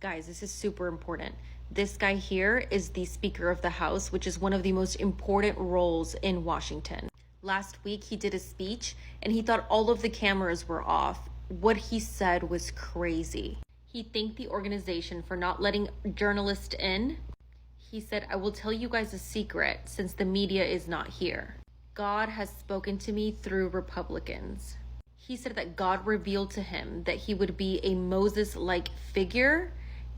Guys, this is super important. This guy here is the Speaker of the House, which is one of the most important roles in Washington. Last week, he did a speech and he thought all of the cameras were off. What he said was crazy. He thanked the organization for not letting journalists in. He said, "I will tell you guys a secret since the media is not here. God has spoken to me through Republicans." He said that God revealed to him that he would be a Moses-like figure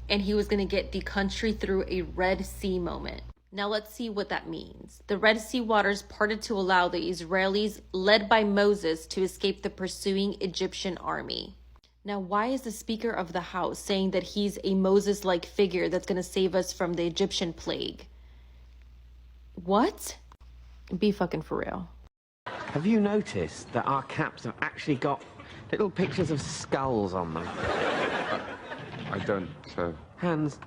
and he was going to get the country through a Red Sea moment. Now let's see what that means. The Red Sea waters parted to allow the Israelis, led by Moses, to escape the pursuing Egyptian army. Now, why is the Speaker of the House saying that he's a Moses-like figure that's going to save us from the Egyptian plague? What? Be fucking for real. Have you noticed that our caps have actually got little pictures of skulls on them? I don't, sir. Hands.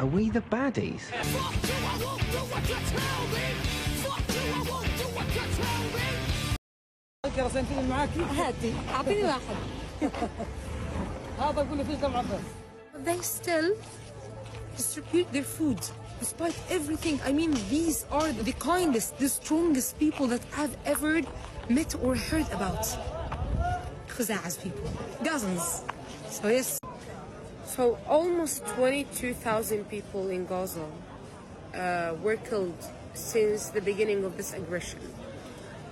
Are we the baddies? They still distribute their food despite everything. I mean, these are the kindest, the strongest people that I've ever met or heard about. Khaza'as people, dozens. So yes. So almost 22,000 people in Gaza were killed since the beginning of this aggression.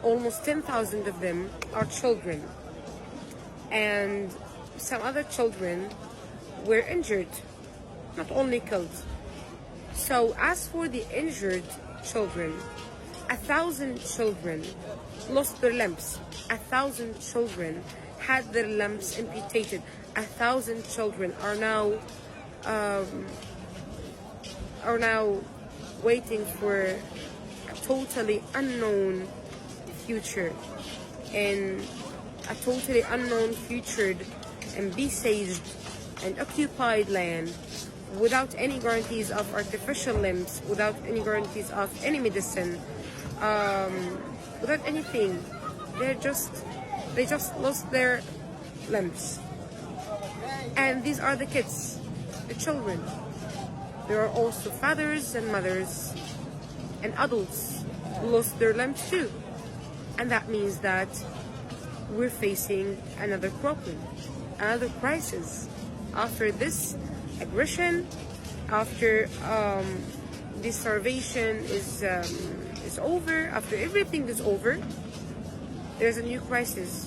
Almost 10,000 of them are children, and some other children were injured, not only killed. So as for the injured children, 1,000 children lost their limbs. 1,000 children had their limbs amputated. 1,000 children are now waiting for a totally unknown future, in a totally unknown future and besieged and occupied land, without any guarantees of artificial limbs, without any guarantees of any medicine, without anything. They just lost their limbs. And these are the kids, the children. There are also fathers and mothers and adults who lost their limbs too. And that means that we're facing another problem, another crisis. After this aggression, after the starvation is over, after everything is over, there's a new crisis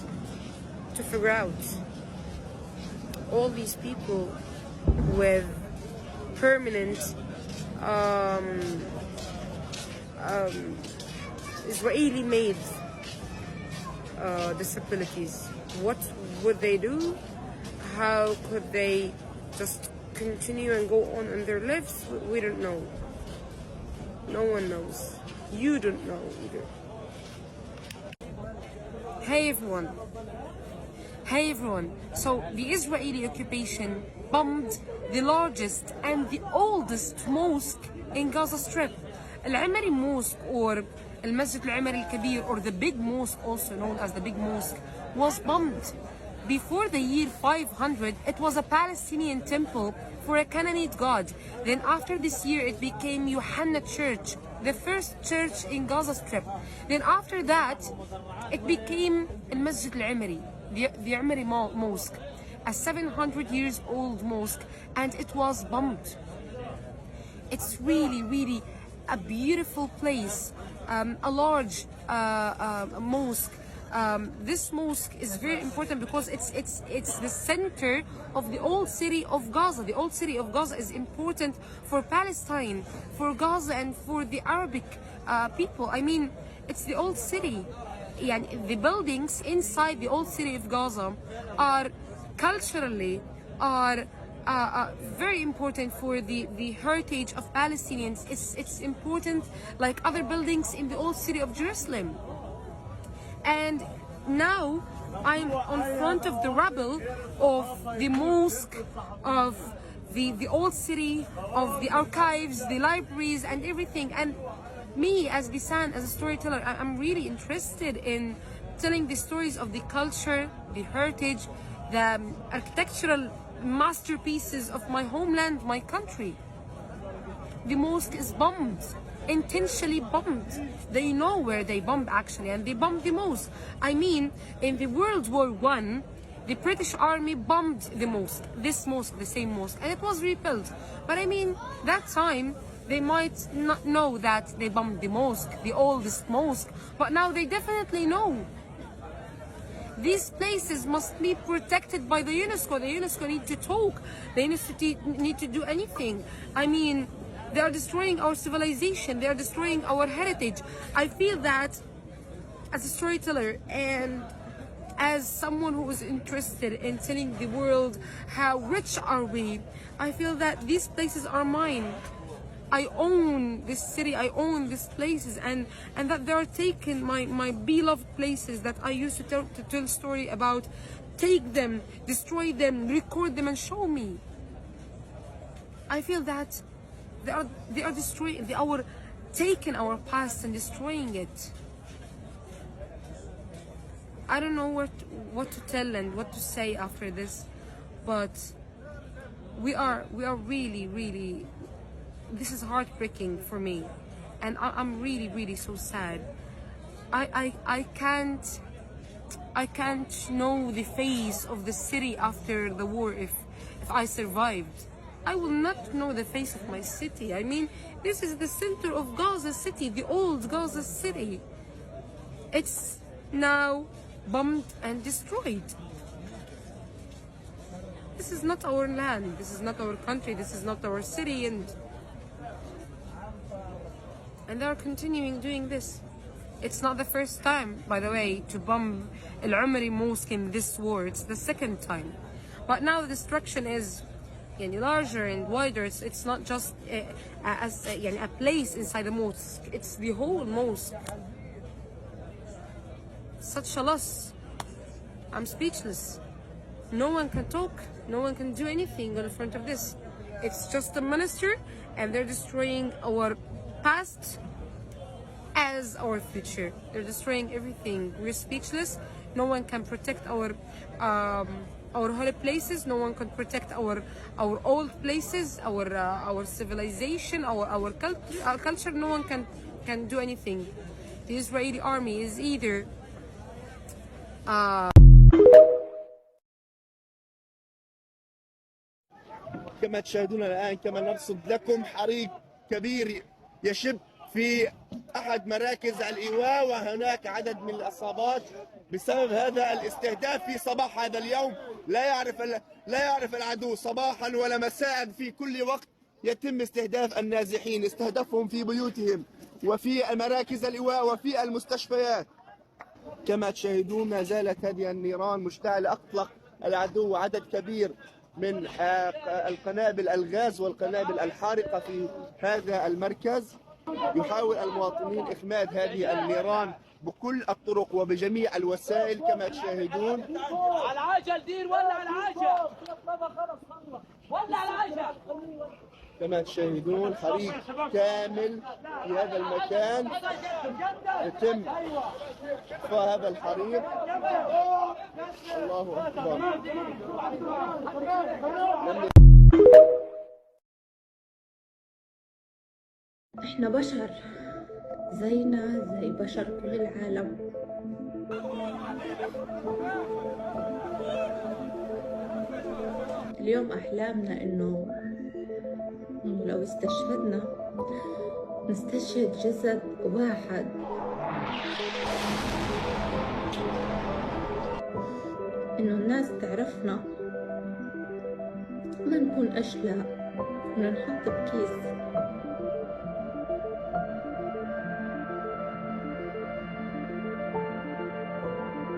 to figure out. All these people with permanent Israeli-made disabilities. What would they do? How could they just continue and go on in their lives? We don't know. No one knows. You don't know either. Hey everyone. Hey everyone. So the Israeli occupation bombed the largest and the oldest mosque in Gaza Strip. Al-Amari Mosque, or Al-Masjid Al-Amari Al-Kabir, or the Big Mosque, also known as the Big Mosque, was bombed. Before the year 500, it was a Palestinian temple for a Canaanite god. Then after this year, it became Yohanna Church, the first church in Gaza Strip. Then after that, it became Al-Masjid Al-Amari, the Amari Mosque, a 700 years old mosque, and it was bombed. It's really, really a beautiful place, a large mosque. This mosque is very important because it's the center of the old city of Gaza. The old city of Gaza is important for Palestine, for Gaza, and for the Arabic people. I mean, it's the old city. And the buildings inside the old city of Gaza are culturally very important for the heritage of Palestinians. It's important like other buildings in the old city of Jerusalem. And now I'm on front of the rubble of the mosque, of the old city, of the archives, the libraries, and everything. And me as Bisan, as a storyteller, I'm really interested in telling the stories of the culture, the heritage, the architectural masterpieces of my homeland, my country. The mosque is bombed, intentionally bombed. They know where they bombed actually, and they bombed the mosque. I mean, in the World War I, the British Army bombed the mosque, this mosque, the same mosque, and it was rebuilt. But I mean, that time, they might not know that they bombed the mosque, the oldest mosque, but now they definitely know. These places must be protected by the UNESCO. The UNESCO need to talk. The UNESCO need to do anything. I mean, they are destroying our civilization. They are destroying our heritage. I feel that as a storyteller and as someone who is interested in telling the world how rich are we, I feel that these places are mine. I own this city, I own these places, and that they are taken, my beloved places that I used to tell story about. Take them, destroy them, record them, and show me. I feel that they are destroying, they are taking our past and destroying it. I don't know what to tell and what to say after this, but we are really, this is heartbreaking for me, and I'm really so sad. I can't know the face of the city after the war if I survived. I will not know the face of my city. I mean, this is the center of Gaza City, the old Gaza City. It's now bombed and destroyed. This is not our land, this is not our country, this is not our city, and they are continuing doing this. It's not the first time, by the way, to bomb Al Umari Mosque in this war. It's the second time. But now the destruction is larger and wider. It's not just a place inside the mosque. It's the whole mosque. Such a loss. I'm speechless. No one can talk. No one can do anything in front of this. It's just a minister, and they're destroying our past as our future. They're destroying everything. We're speechless. No one can protect our holy places. No one can protect our old places, our civilization, our culture. No one can do anything. The Israeli army is either كما تشاهدون الآن، كما نرصد لكم حريق كبير يشب في أحد مراكز الإيواء، وهناك عدد من الإصابات بسبب هذا الاستهداف في صباح هذا اليوم. لا يعرف العدو صباحا ولا مساء، في كل وقت يتم استهداف النازحين، استهدافهم في بيوتهم وفي مراكز الإيواء وفي المستشفيات. كما تشاهدون ما زالت هذه النيران مشتعلة. أطلق العدو عدد كبير من القنابل الغاز والقنابل الحارقة في هذا المركز. يحاول المواطنين إخماد هذه النيران بكل الطرق وبجميع الوسائل كما تشاهدون. على العجل دير، ولا على العجل، ولا على العجل. كما تشاهدون حريق كامل في هذا المكان، يتم إطفاء هذا الحريق. الله أكبر. احنا بشر زينا زي بشر كل العالم. اليوم أحلامنا إنه لو استشهدنا نستشهد جسد واحد، إنه الناس تعرفنا، ما نكون أشلاء، إنه نحط بكيس.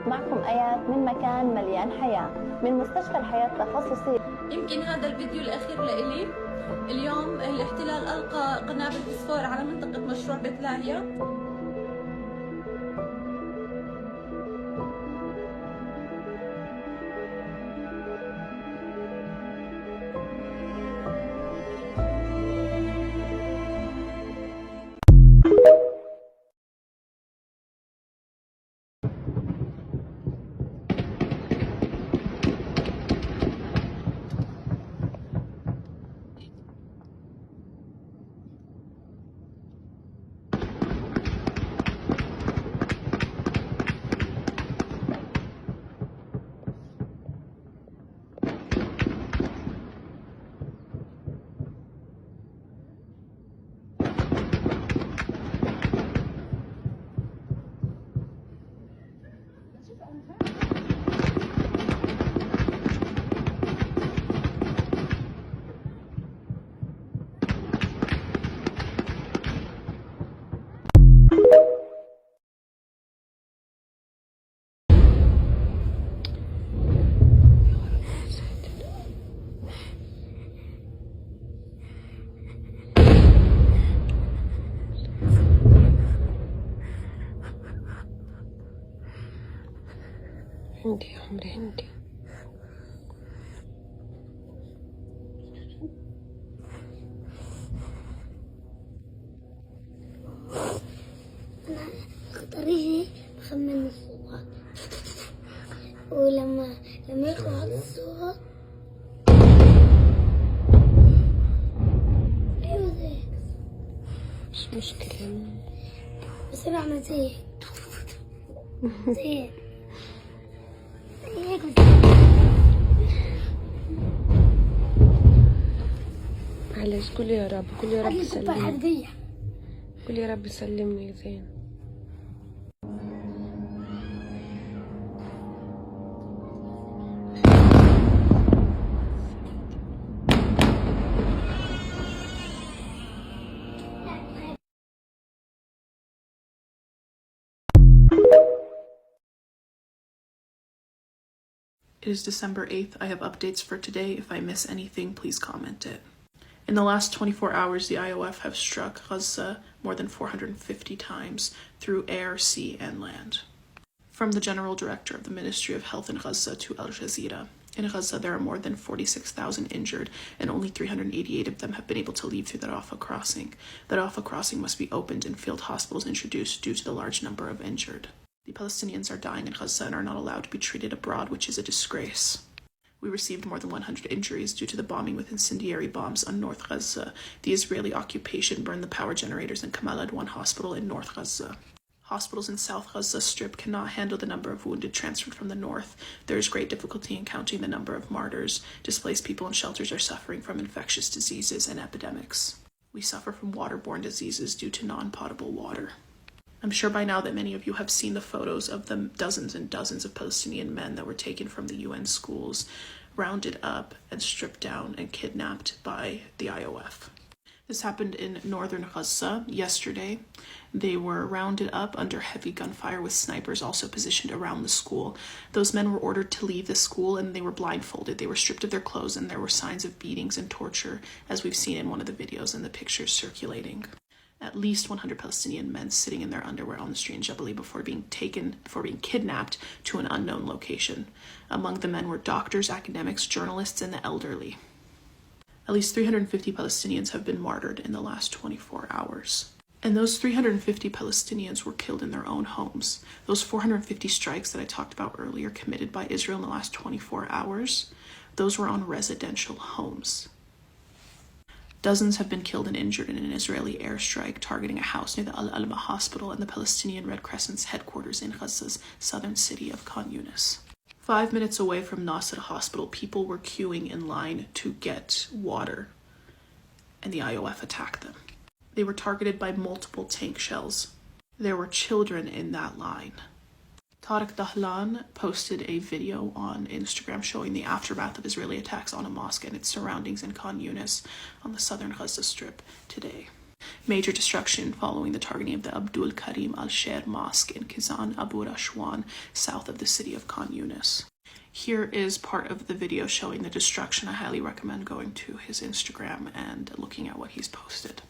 معكم آيات من مكان مليان حياة، من مستشفى الحياة التخصصي. يمكن هذا الفيديو الأخير لإلي. اليوم الاحتلال ألقى قنابل فسفور على منطقة مشروع بيت لاهيا. هندي يا عمري هندي. أنا خطريجي بخمن الصوت، ولما يطلع هذا الصوت مش مشكلة، بس أنا أعمل زي هيك معلش. قولي يا رب، قولي يا رب يسلمني، قولي يا رب يسلمني زين. It is December 8th. I have updates for today. If I miss anything, please comment it. In the last 24 hours, the IOF have struck Gaza more than 450 times through air, sea, and land. From the General Director of the Ministry of Health in Gaza to Al Jazeera, in Gaza there are more than 46,000 injured, and only 388 of them have been able to leave through the Rafah crossing. The Rafah crossing must be opened and field hospitals introduced due to the large number of injured. The Palestinians are dying in Gaza and are not allowed to be treated abroad, which is a disgrace. We received more than 100 injuries due to the bombing with incendiary bombs on North Gaza. The Israeli occupation burned the power generators in Kamal Adwan Hospital in North Gaza. Hospitals in South Gaza Strip cannot handle the number of wounded transferred from the north. There is great difficulty in counting the number of martyrs. Displaced people in shelters are suffering from infectious diseases and epidemics. We suffer from waterborne diseases due to non-potable water. I'm sure by now that many of you have seen the photos of the dozens and dozens of Palestinian men that were taken from the UN schools, rounded up and stripped down and kidnapped by the IOF. This happened in northern Gaza yesterday. They were rounded up under heavy gunfire with snipers also positioned around the school. Those men were ordered to leave the school and they were blindfolded. They were stripped of their clothes and there were signs of beatings and torture, as we've seen in one of the videos and the pictures circulating. At least 100 Palestinian men sitting in their underwear on the street in Jabali before being kidnapped to an unknown location. Among the men were doctors, academics, journalists, and the elderly. At least 350 Palestinians have been martyred in the last 24 hours. And those 350 Palestinians were killed in their own homes. Those 450 strikes that I talked about earlier committed by Israel in the last 24 hours, those were on residential homes. Dozens have been killed and injured in an Israeli airstrike targeting a house near the Al-Alma hospital and the Palestinian Red Crescent's headquarters in Gaza's southern city of Khan Yunis. 5 minutes away from Nasser Hospital, people were queuing in line to get water, and the IOF attacked them. They were targeted by multiple tank shells. There were children in that line. Tariq Dahlan posted a video on Instagram showing the aftermath of Israeli attacks on a mosque and its surroundings in Khan Yunis on the southern Gaza Strip today. Major destruction following the targeting of the Abdul Karim al-Sher Mosque in Kizan, Abu Rashwan, south of the city of Khan Yunis. Here is part of the video showing the destruction. I highly recommend going to his Instagram and looking at what he's posted.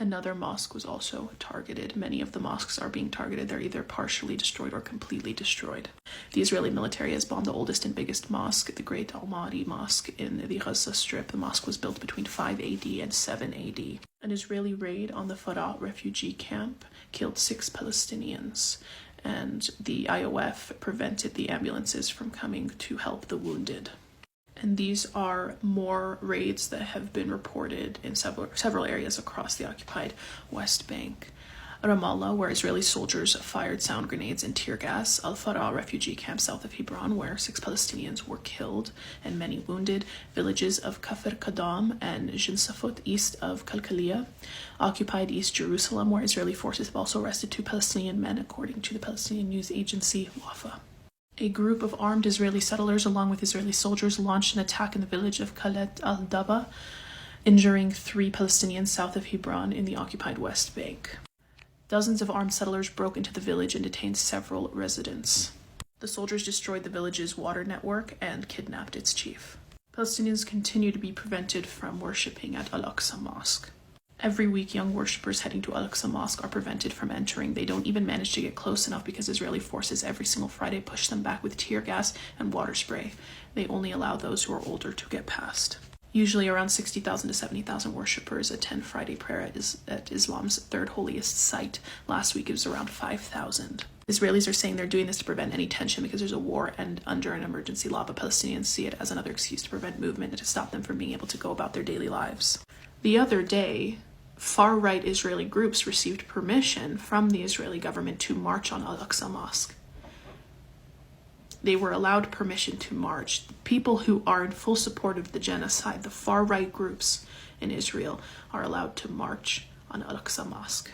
Another mosque was also targeted. Many of the mosques are being targeted. They're either partially destroyed or completely destroyed. The Israeli military has bombed the oldest and biggest mosque, the Great Al-Mahdi Mosque in the Gaza Strip. The mosque was built between 5 AD and 7 AD. An Israeli raid on the Farah refugee camp killed 6 Palestinians, and the IOF prevented the ambulances from coming to help the wounded. And these are more raids that have been reported in several areas across the occupied West Bank. Ramallah, where Israeli soldiers fired sound grenades and tear gas. Al-Farah refugee camp south of Hebron, where 6 Palestinians were killed and many wounded. Villages of Kafir Kadam and Jinsafut east of Kalkalia. Occupied East Jerusalem, where Israeli forces have also arrested 2 Palestinian men, according to the Palestinian news agency Wafa. A group of armed Israeli settlers, along with Israeli soldiers, launched an attack in the village of Khalet al-Daba, injuring 3 Palestinians south of Hebron in the occupied West Bank. Dozens of armed settlers broke into the village and detained several residents. The soldiers destroyed the village's water network and kidnapped its chief. Palestinians continue to be prevented from worshipping at Al-Aqsa Mosque. Every week, young worshippers heading to Al-Aqsa Mosque are prevented from entering. They don't even manage to get close enough because Israeli forces every single Friday push them back with tear gas and water spray. They only allow those who are older to get past. Usually around 60,000 to 70,000 worshippers attend Friday prayer at Islam's third holiest site. Last week it was around 5,000. Israelis are saying they're doing this to prevent any tension because there's a war and under an emergency law, but Palestinians see it as another excuse to prevent movement and to stop them from being able to go about their daily lives. The other day, far-right Israeli groups received permission from the Israeli government to march on Al-Aqsa Mosque. They were allowed permission to march. People who are in full support of the genocide, the far-right groups in Israel, are allowed to march on Al-Aqsa Mosque.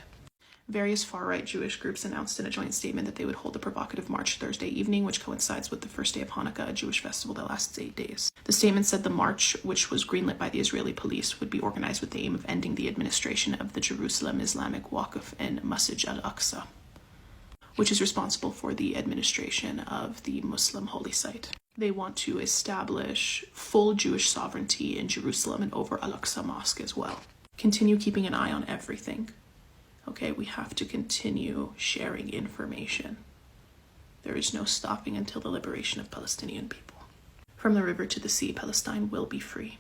Various far-right Jewish groups announced in a joint statement that they would hold a provocative march Thursday evening, which coincides with the first day of Hanukkah, a Jewish festival that lasts 8 days. The statement said the march, which was greenlit by the Israeli police, would be organized with the aim of ending the administration of the Jerusalem Islamic Waqf and Masjid al-Aqsa, which is responsible for the administration of the Muslim holy site. They want to establish full Jewish sovereignty in Jerusalem and over Al-Aqsa Mosque as well. Continue keeping an eye on everything. Okay, we have to continue sharing information. There is no stopping until the liberation of Palestinian people. From the river to the sea, Palestine will be free.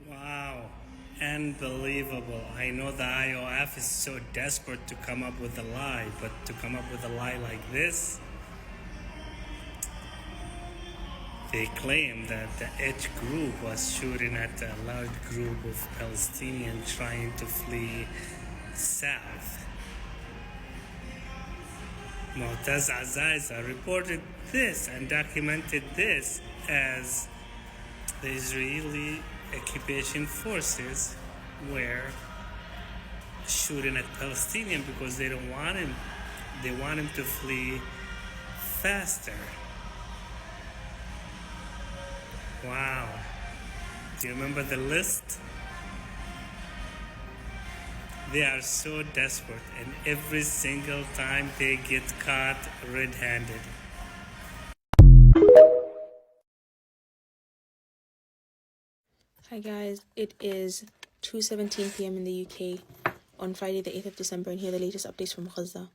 Wow, unbelievable. I know the IOF is so desperate to come up with a lie, but to come up with a lie like this, they claim that the H group was shooting at a large group of Palestinians trying to flee south. Mu'taz Azaiza reported this and documented this as the Israeli occupation forces were shooting at Palestinians because they don't want him. They want him to flee faster. Wow. Do you remember the list? They are so desperate, and every single time they get caught red-handed. Hi guys, it is 2:17 p.m. in the UK on Friday the 8th of December, and here are the latest updates from Gaza.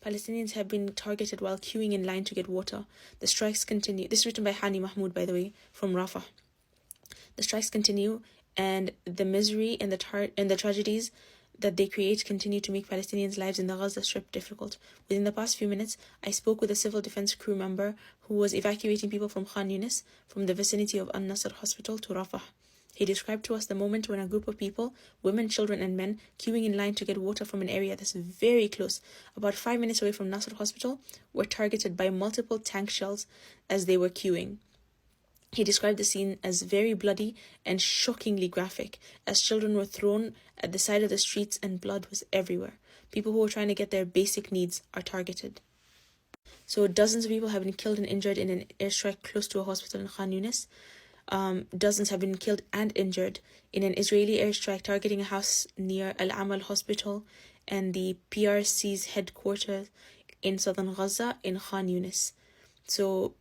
Palestinians have been targeted while queuing in line to get water. The strikes continue. This is written by Hani Mahmoud, by the way, from Rafah. The strikes continue, and the misery and the tragedies that they create continue to make Palestinians' lives in the Gaza Strip difficult. Within the past few minutes, I spoke with a civil defense crew member who was evacuating people from Khan Yunis, from the vicinity of Al-Nasr Hospital, to Rafah. He described to us the moment when a group of people, women, children and men, queuing in line to get water from an area that's very close, about 5 minutes away from Nasr Hospital, were targeted by multiple tank shells as they were queuing. He described the scene as very bloody and shockingly graphic, as children were thrown at the side of the streets and blood was everywhere. People who were trying to get their basic needs are targeted. So dozens of people have been killed and injured in an airstrike close to a hospital in Khan Yunis. Dozens have been killed and injured in an Israeli airstrike targeting a house near Al-Amal Hospital and the PRC's headquarters in southern Gaza in Khan Yunis. So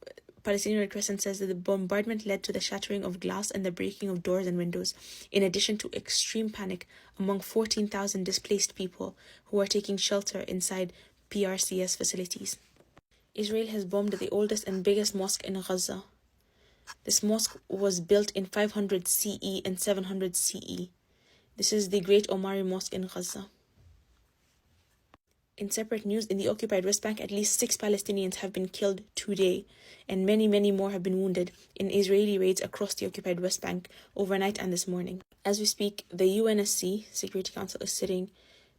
Palestinian Red Crescent says that the bombardment led to the shattering of glass and the breaking of doors and windows, in addition to extreme panic among 14,000 displaced people who are taking shelter inside PRCS facilities. Israel has bombed the oldest and biggest mosque in Gaza. This mosque was built in 500 CE and 700 CE. This is the Great Omari Mosque in Gaza. In separate news, in the occupied West Bank, at least 6 Palestinians have been killed today, and many, many more have been wounded in Israeli raids across the occupied West Bank overnight and this morning. As we speak, the UNSC Security Council is sitting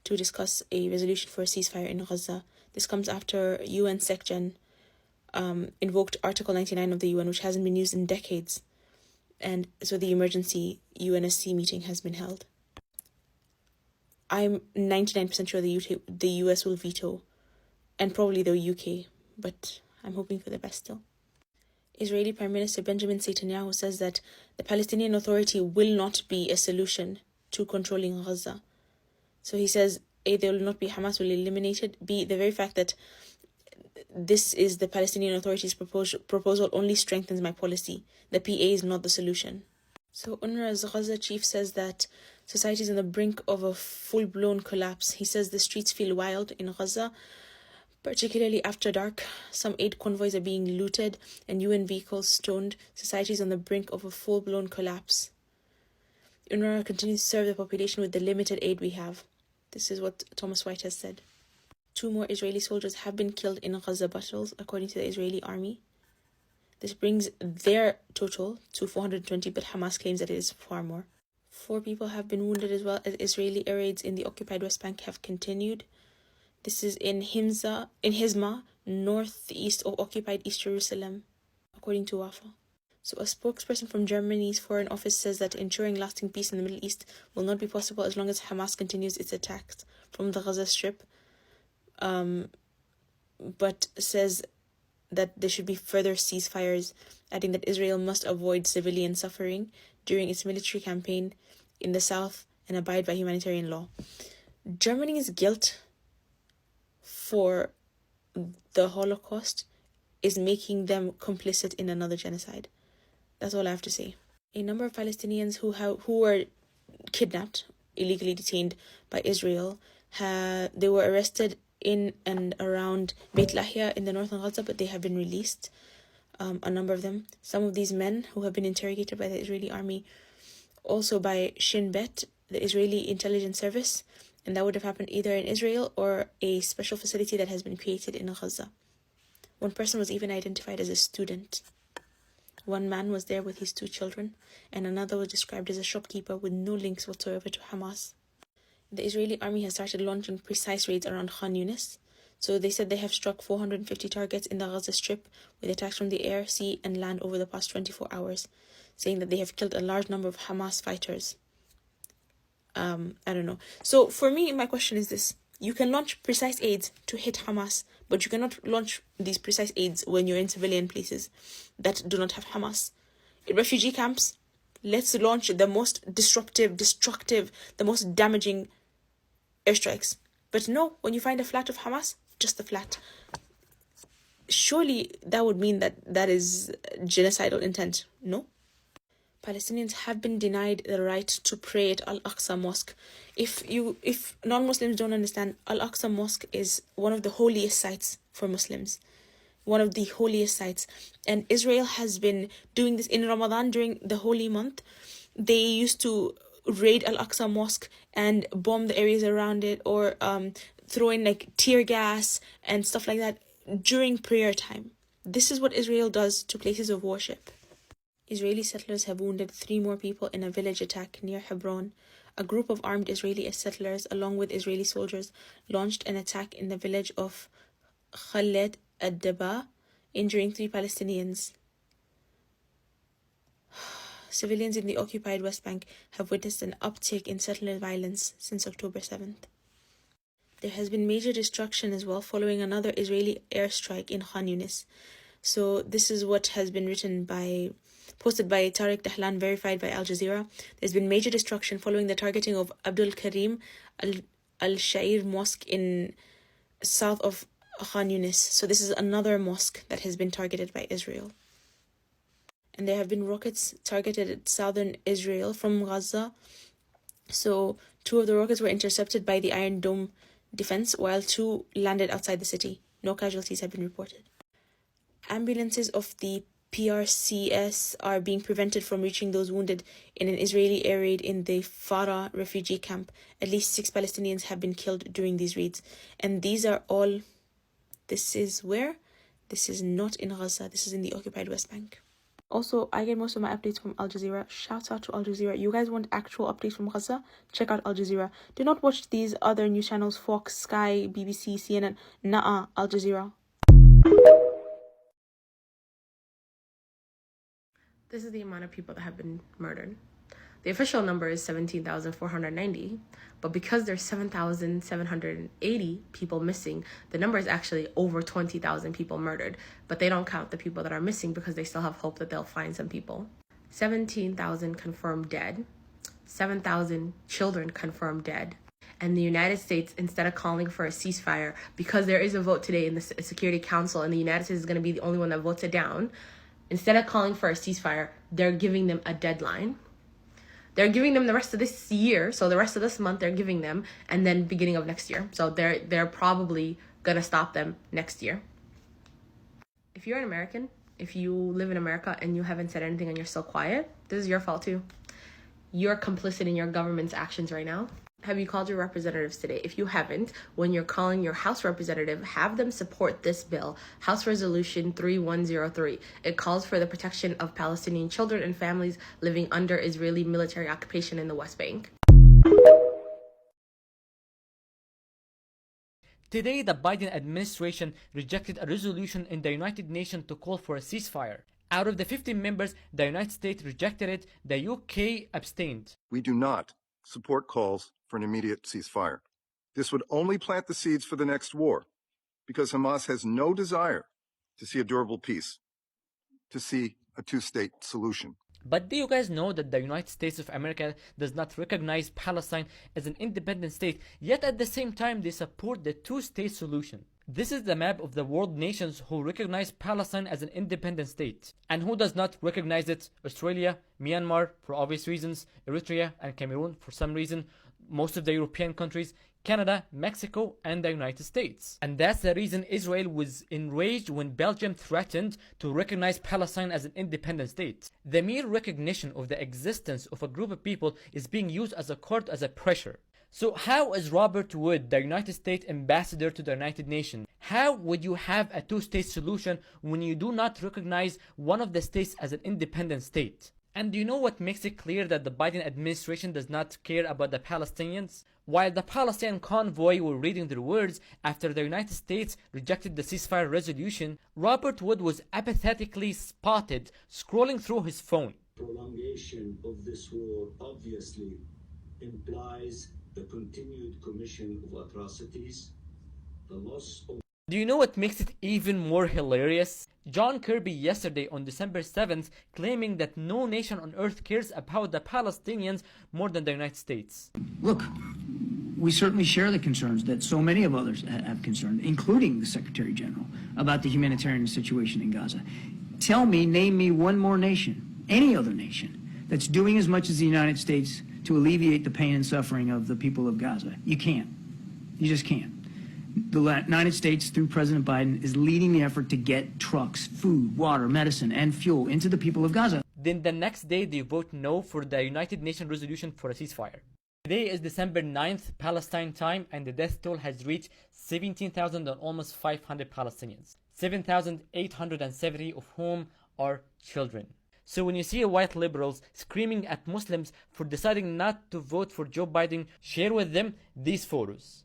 to discuss a resolution for a ceasefire in Gaza. This comes after UN SecGen invoked Article 99 of the UN, which hasn't been used in decades. And so the emergency UNSC meeting has been held. I'm 99% sure the US will veto, and probably the UK, but I'm hoping for the best still. Israeli Prime Minister Benjamin Netanyahu says that the Palestinian Authority will not be a solution to controlling Gaza. So he says, A, there will not be Hamas will be eliminated, B, the very fact that this is the Palestinian Authority's proposal only strengthens my policy. The PA is not the solution. So UNRWA's Gaza chief says that society is on the brink of a full-blown collapse. He says the streets feel wild in Gaza, particularly after dark. Some aid convoys are being looted and UN vehicles stoned. Society is on the brink of a full-blown collapse. UNRWA continues to serve the population with the limited aid we have. This is what Thomas White has said. 2 more Israeli soldiers have been killed in Gaza battles, according to the Israeli army. This brings their total to 420, but Hamas claims that it is far more. 4 people have been wounded as well as Israeli air raids in the occupied West Bank have continued. This is in Hizma, northeast of occupied East Jerusalem, according to Wafa. So a spokesperson from Germany's Foreign Office says that ensuring lasting peace in the Middle East will not be possible as long as Hamas continues its attacks from the Gaza Strip, but says that there should be further ceasefires, adding that Israel must avoid civilian suffering during its military campaign in the south and abide by humanitarian law. Germany's guilt for the Holocaust is making them complicit in another genocide. That's all I have to say. A number of Palestinians who were kidnapped, illegally detained by Israel, they were arrested in and around Beit Lahia in the northern Gaza, but they have been released. A number of them. Some of these men who have been interrogated by the Israeli army, also by Shin Bet, the Israeli intelligence service, and that would have happened either in Israel or a special facility that has been created in Gaza. One person was even identified as a student. One man was there with his 2 children, and another was described as a shopkeeper with no links whatsoever to Hamas. The Israeli army has started launching precise raids around Khan Yunis. So they said they have struck 450 targets in the Gaza Strip with attacks from the air, sea, and land over the past 24 hours, saying that they have killed a large number of Hamas fighters. I don't know. So for me, my question is this. You can launch precise aids to hit Hamas, but you cannot launch these precise aids when you're in civilian places that do not have Hamas. In refugee camps, let's launch the most destructive, the most damaging airstrikes. But no, when you find a flat of Hamas, just the flat. Surely that would mean that is genocidal intent, no? Palestinians have been denied the right to pray at Al-Aqsa Mosque. If non-Muslims don't understand, Al-Aqsa Mosque is one of the holiest sites for Muslims. One of the holiest sites. And Israel has been doing this in Ramadan during the holy month. They used to raid Al-Aqsa Mosque and bomb the areas around it, or throw in like tear gas and stuff like that during prayer time. This is what Israel does to places of worship. Israeli settlers have wounded 3 more people in a village attack near Hebron. A group of armed Israeli settlers, along with Israeli soldiers, launched an attack in the village of Khaled ad-Daba, injuring 3 Palestinians. Civilians in the occupied West Bank have witnessed an uptick in settler violence since October 7th. There has been major destruction as well following another Israeli airstrike in Khan Yunis. So this is what has been posted by Tariq Dahlan, verified by Al Jazeera. There's been major destruction following the targeting of Abdul Karim al-Shair Mosque in south of Khan Yunis. So this is another mosque that has been targeted by Israel. And there have been rockets targeted at southern Israel from Gaza. So 2 of the rockets were intercepted by the Iron Dome defense, while 2 landed outside the city. No casualties have been reported. Ambulances of the PRCS are being prevented from reaching those wounded in an Israeli air raid in the Farah refugee camp. At least 6 Palestinians have been killed during these raids. And these are all... This is where? This is not in Gaza. This is in the occupied West Bank. Also, I get most of my updates from Al Jazeera. Shouts out to Al Jazeera. You guys want actual updates from Gaza? Check out Al Jazeera. Do not watch these other news channels, Fox, Sky, BBC, CNN. Nah, Al Jazeera. This is the amount of people that have been murdered. The official number is 17,490, but because there's 7,780 people missing, the number is actually over 20,000 people murdered, but they don't count the people that are missing because they still have hope that they'll find some people. 17,000 confirmed dead, 7,000 children confirmed dead, And the United States, instead of calling for a ceasefire, because there is a vote today in the Security Council and the United States is going to be the only one that votes it down, instead of calling for a ceasefire, they're giving them a deadline. They're giving them the rest of this year, so the rest of this month they're giving them, and then beginning of next year. So they're probably gonna stop them next year. If you're an American, if you live in America and you haven't said anything and you're still quiet, this is your fault too. You're complicit in your government's actions right now. Have you called your representatives today? If you haven't, when you're calling your House representative, have them support this bill, House Resolution 3103. It calls for the protection of Palestinian children and families living under Israeli military occupation in the West Bank. Today, the Biden administration rejected a resolution in the United Nations to call for a ceasefire. Out of the 15 members, the United States rejected it. The UK abstained. We do not support calls for an immediate ceasefire. This would only plant the seeds for the next war, because Hamas has no desire to see a durable peace, to see a two-state solution. But do you guys know that the United States of America does not recognize Palestine as an independent state, yet at the same time they support the two-state solution? This is the map of the world nations who recognize Palestine as an independent state. And who does not recognize it? Australia, Myanmar for obvious reasons, Eritrea and Cameroon for some reason, most of the European countries, Canada, Mexico, and the United States. And that's the reason Israel was enraged when Belgium threatened to recognize Palestine as an independent state. The mere recognition of the existence of a group of people is being used as a card, as a pressure. So how is Robert Wood, the United States ambassador to the United Nations, how would you have a two-state solution when you do not recognize one of the states as an independent state? And do you know what makes it clear that the Biden administration does not care about the Palestinians? While the Palestinian convoy were reading their words after the United States rejected the ceasefire resolution, Robert Wood was apathetically spotted scrolling through his phone. Prolongation of this war obviously implies the continued commission of atrocities, the loss of... Do you know what makes it even more hilarious? John Kirby yesterday on December 7th claiming that no nation on earth cares about the Palestinians more than the United States. Look, we certainly share the concerns that so many of others have concerned, including the Secretary General, about the humanitarian situation in Gaza. Name me one more nation, any other nation, that's doing as much as the United States to alleviate the pain and suffering of the people of Gaza. You can't. You just can't. The United States, through President Biden, is leading the effort to get trucks, food, water, medicine, and fuel into the people of Gaza. Then the next day, they vote no for the United Nations resolution for a ceasefire. Today is December 9th, Palestine time, and the death toll has reached 17,000 and almost 500 Palestinians, 7,870 of whom are children. So when you see white liberals screaming at Muslims for deciding not to vote for Joe Biden, share with them these photos.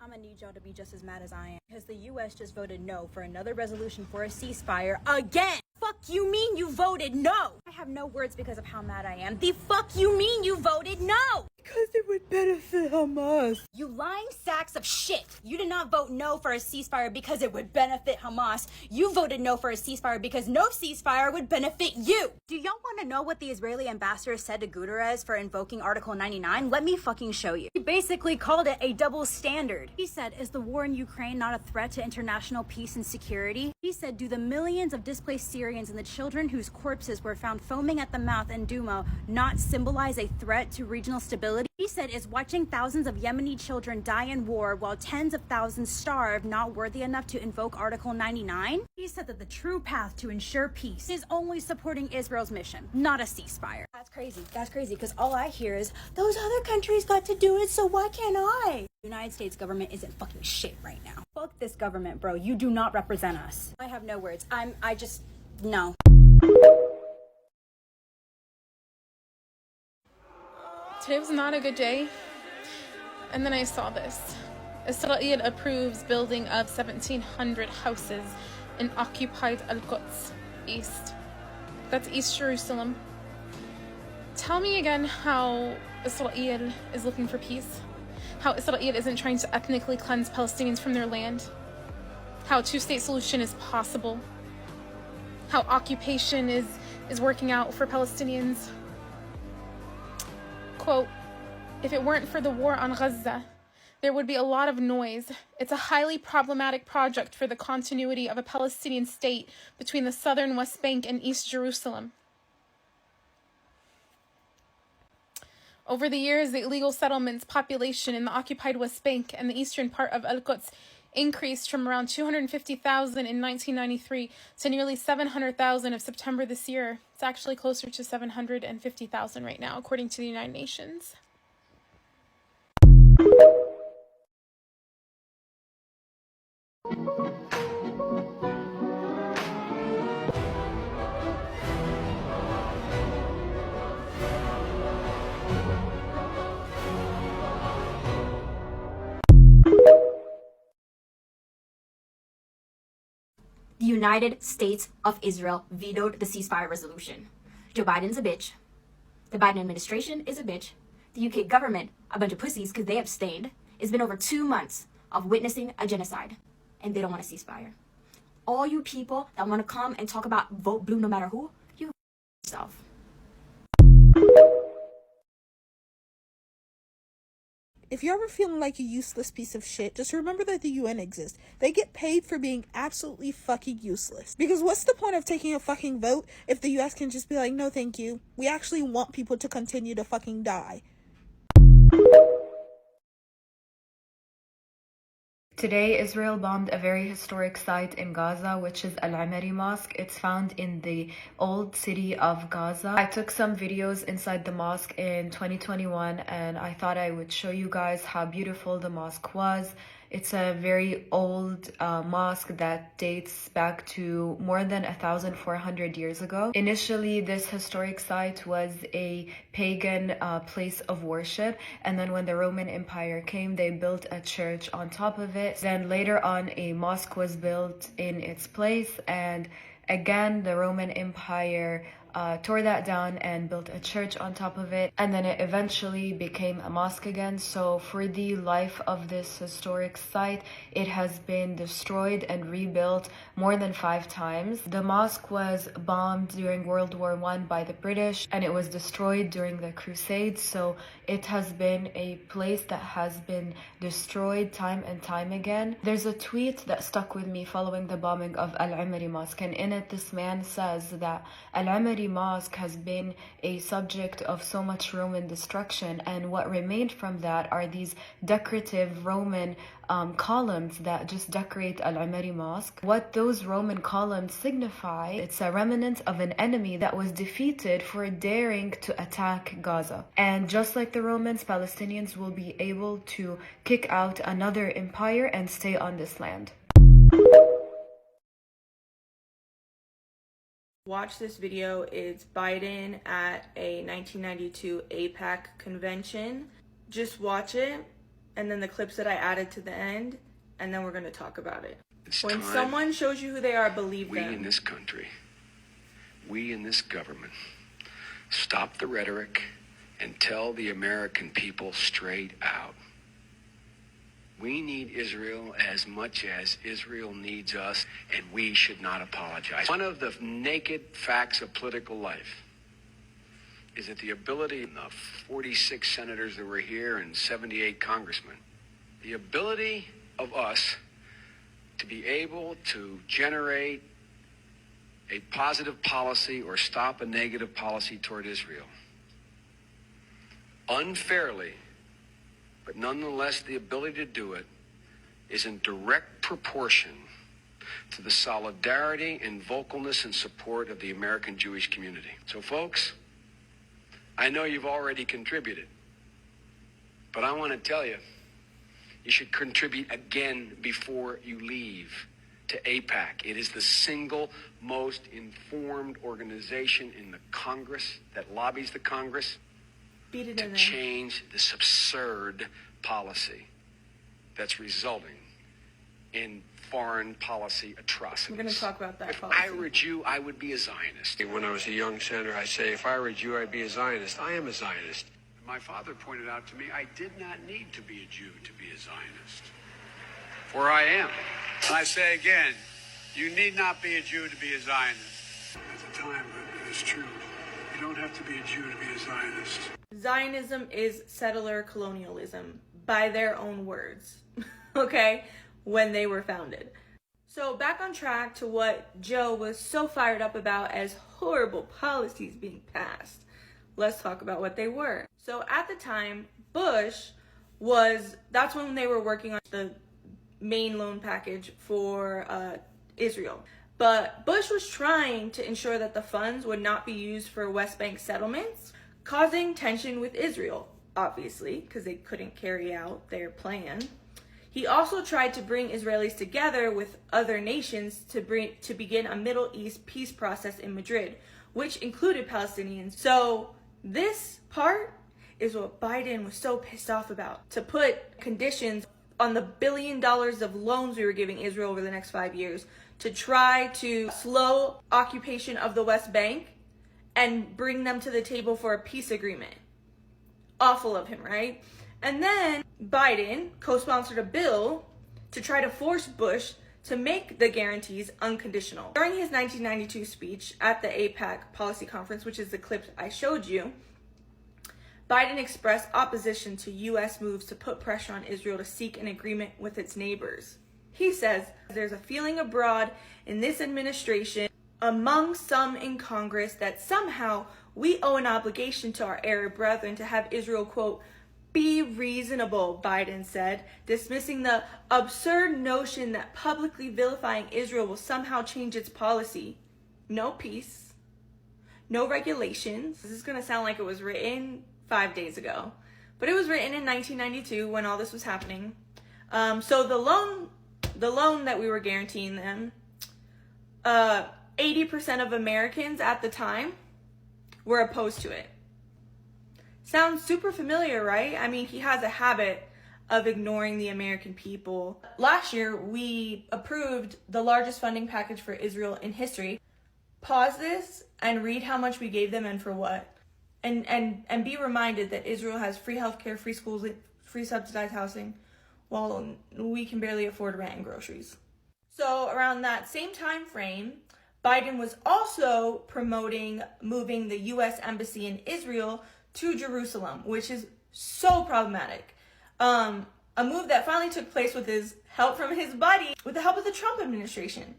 I'm gonna need y'all to be just as mad as I am, because the US just voted no for another resolution for a ceasefire again. Fuck you mean you voted no? I have no words because of how mad I am. The fuck you mean you voted no? Because it would benefit Hamas. You lying sacks of shit. You did not vote no for a ceasefire because it would benefit Hamas. You voted no for a ceasefire because no ceasefire would benefit you. Do y'all want to know what the Israeli ambassador said to Guterres for invoking Article 99? Let me fucking show you. He basically called it a double standard. He said, is the war in Ukraine not a threat to international peace and security? He said, do the millions of displaced Syrians and the children whose corpses were found foaming at the mouth in Douma not symbolize a threat to regional stability? He said, is watching thousands of Yemeni children die in war while tens of thousands starve not worthy enough to invoke Article 99? He said that the true path to ensure peace is only supporting Israel's mission, not a ceasefire. That's crazy, because all I hear is, those other countries got to do it, so why can't I? The United States government isn't fucking shit right now. Fuck this government, bro. You do not represent us. I have no words. No. Today was not a good day, and then I saw this. Israel approves building of 1,700 houses in occupied Al-Quds, East. That's East Jerusalem. Tell me again how Israel is looking for peace, how Israel isn't trying to ethnically cleanse Palestinians from their land, how a two-state solution is possible, how occupation is working out for Palestinians. quote, "If it weren't for the war on Gaza, there would be a lot of noise. It's a highly problematic project for the continuity of a Palestinian state between the southern West Bank and East Jerusalem." Over the years, the illegal settlements population in the occupied West Bank and the eastern part of Al-Quds increased from around 250,000 in 1993 to nearly 700,000 of September this year. It's actually closer to 750,000 right now, according to the United Nations. The United States of Israel vetoed the ceasefire resolution. Joe Biden's a bitch. The Biden administration is a bitch. The UK government, a bunch of pussies because they abstained. It's been over 2 months of witnessing a genocide, and they don't want a ceasefire. All you people that want to come and talk about vote blue no matter who, you yourself. If you're ever feeling like a useless piece of shit, just remember that the UN exists. They get paid for being absolutely fucking useless. Because what's the point of taking a fucking vote if the US can just be like, no thank you. We actually want people to continue to fucking die. Today, Israel bombed a very historic site in Gaza, which is Al-Amari Mosque. It's found in the old city of Gaza. I took some videos inside the mosque in 2021, and I thought I would show you guys how beautiful the mosque was. It's a very old mosque that dates back to more than 1,400 years ago. Initially, this historic site was a pagan place of worship, and then when the Roman Empire came, they built a church on top of it. Then later on, a mosque was built in its place, and again, the Roman Empire tore that down and built a church on top of it, and then it eventually became a mosque again. So for the life of this historic site, it has been destroyed and rebuilt more than 5 times. The mosque was bombed during World War I by the British, and it was destroyed during the Crusades. So it has been a place that has been destroyed time and time again. There's a tweet that stuck with me following the bombing of Al-Amari Mosque, and in it this man says that Al-Amari Mosque has been a subject of so much Roman destruction, and what remained from that are these decorative Roman columns that just decorate Al-Amari Mosque. What those Roman columns signify, it's a remnant of an enemy that was defeated for daring to attack Gaza. And just like the Romans, Palestinians will be able to kick out another empire and stay on this land. Watch this video. It's Biden at a 1992 AIPAC convention. Just watch it, and then the clips that I added to the end, and then we're going to talk about it. When someone shows you who they are, believe them. We in this country, we in this government, stop the rhetoric and tell the American people straight out. We need Israel as much as Israel needs us, and we should not apologize. One of the naked facts of political life is that the ability of the 46 senators that were here and 78 congressmen, the ability of us to be able to generate a positive policy or stop a negative policy toward Israel unfairly, but nonetheless, the ability to do it is in direct proportion to the solidarity and vocalness and support of the American Jewish community. So, folks, I know you've already contributed, but I want to tell you, you should contribute again before you leave to AIPAC. It is the single most informed organization in the Congress that lobbies the Congress to change this absurd policy that's resulting in foreign policy atrocities. We're going to talk about that If policy. I were a Jew, I would be a Zionist. When I was a young senator, I say, if I were a Jew, I'd be a Zionist. I am a Zionist. My father pointed out to me, I did not need to be a Jew to be a Zionist. For I am. And I say again, you need not be a Jew to be a Zionist. At the time, but it's true. You don't have to be a Jew to be a Zionist. Zionism is settler colonialism, by their own words, okay, when they were founded. So back on track to what Joe was so fired up about as horrible policies being passed. Let's talk about what they were. So at the time, that's when they were working on the main loan package for Israel. But Bush was trying to ensure that the funds would not be used for West Bank settlements, causing tension with Israel, obviously, because they couldn't carry out their plan. He also tried to bring Israelis together with other nations to begin a Middle East peace process in Madrid, which included Palestinians. So this part is what Biden was so pissed off about, to put conditions on the $1 billion of loans we were giving Israel over the next 5 years to try to slow occupation of the West Bank and bring them to the table for a peace agreement. Awful of him, right? And then Biden co-sponsored a bill to try to force Bush to make the guarantees unconditional. During his 1992 speech at the AIPAC policy conference, which is the clip I showed you, Biden expressed opposition to U.S. moves to put pressure on Israel to seek an agreement with its neighbors. He says, there's a feeling abroad in this administration, among some in Congress, that somehow we owe an obligation to our Arab brethren to have Israel, quote, be reasonable, Biden said, dismissing the absurd notion that publicly vilifying Israel will somehow change its policy. No peace, no regulations. This is going to sound like it was written 5 days ago, but it was written in 1992 when all this was happening. So the loan that we were guaranteeing them, 80% of Americans at the time were opposed to it. Sounds super familiar, right? I mean, he has a habit of ignoring the American people. Last year, we approved the largest funding package for Israel in history. Pause this and read how much we gave them and for what. And be reminded that Israel has free healthcare, free schools, free subsidized housing, while we can barely afford rent and groceries. So around that same time frame, Biden was also promoting moving the U.S. Embassy in Israel to Jerusalem, which is so problematic. A move that finally took place with his help from his buddy, with the help of the Trump administration.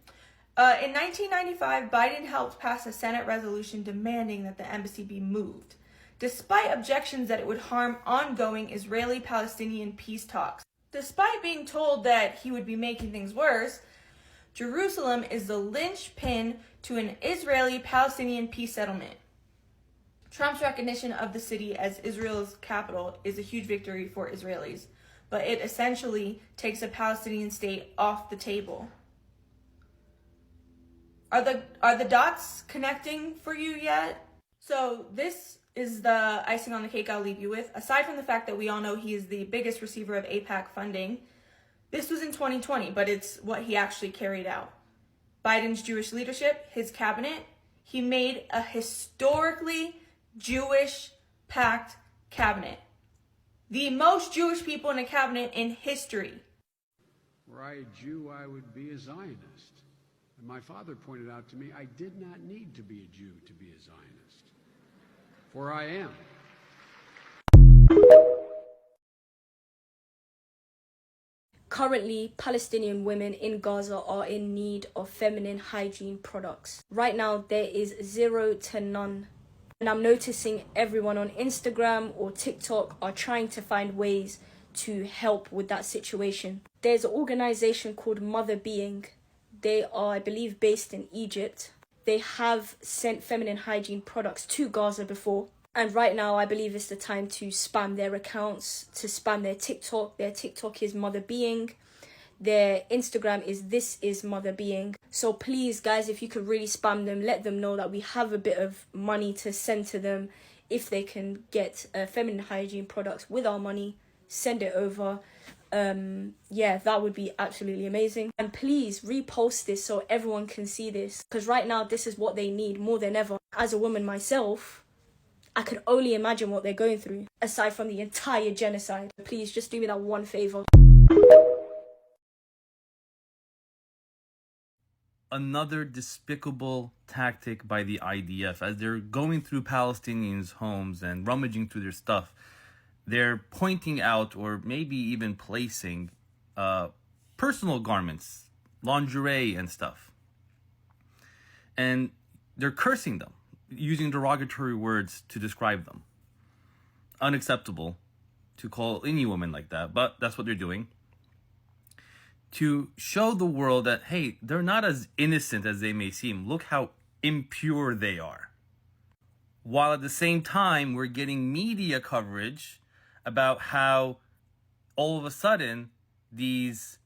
In 1995, Biden helped pass a Senate resolution demanding that the embassy be moved, despite objections that it would harm ongoing Israeli-Palestinian peace talks. Despite being told that he would be making things worse, Jerusalem is the linchpin to an Israeli-Palestinian peace settlement. Trump's recognition of the city as Israel's capital is a huge victory for Israelis, but it essentially takes a Palestinian state off the table. Are the dots connecting for you yet? So this is the icing on the cake I'll leave you with. Aside from the fact that we all know he is the biggest receiver of AIPAC funding, this was in 2020, but it's what he actually carried out. Biden's Jewish leadership, his cabinet, he made a historically Jewish-packed cabinet. The most Jewish people in a cabinet in history. Were I a Jew, I would be a Zionist. And my father pointed out to me, I did not need to be a Jew to be a Zionist. For I am. Currently, Palestinian women in Gaza are in need of feminine hygiene products. Right now, there is 0 to none. And I'm noticing everyone on Instagram or TikTok are trying to find ways to help with that situation. There's an organization called Mother Being. They are, I believe, based in Egypt. They have sent feminine hygiene products to Gaza before. And right now, I believe it's the time to spam their accounts, to spam their TikTok. Their TikTok is Mother Being. Their Instagram is This Is Mother Being. So please, guys, if you could really spam them, let them know that we have a bit of money to send to them. If they can get feminine hygiene products with our money, send it over. Yeah, that would be absolutely amazing. And please repost this so everyone can see this, because right now this is what they need more than ever. As a woman myself, I could only imagine what they're going through, aside from the entire genocide. Please just do me that one favor. another despicable tactic by the IDF. As they're going through Palestinians' homes and rummaging through their stuff, they're pointing out or maybe even placing personal garments, lingerie and stuff. And they're cursing them, using derogatory words to describe them. Unacceptable to call any woman like that, but that's what they're doing. To show the world that, hey, they're not as innocent as they may seem. Look how impure they are. While at the same time, we're getting media coverage about how all of a sudden this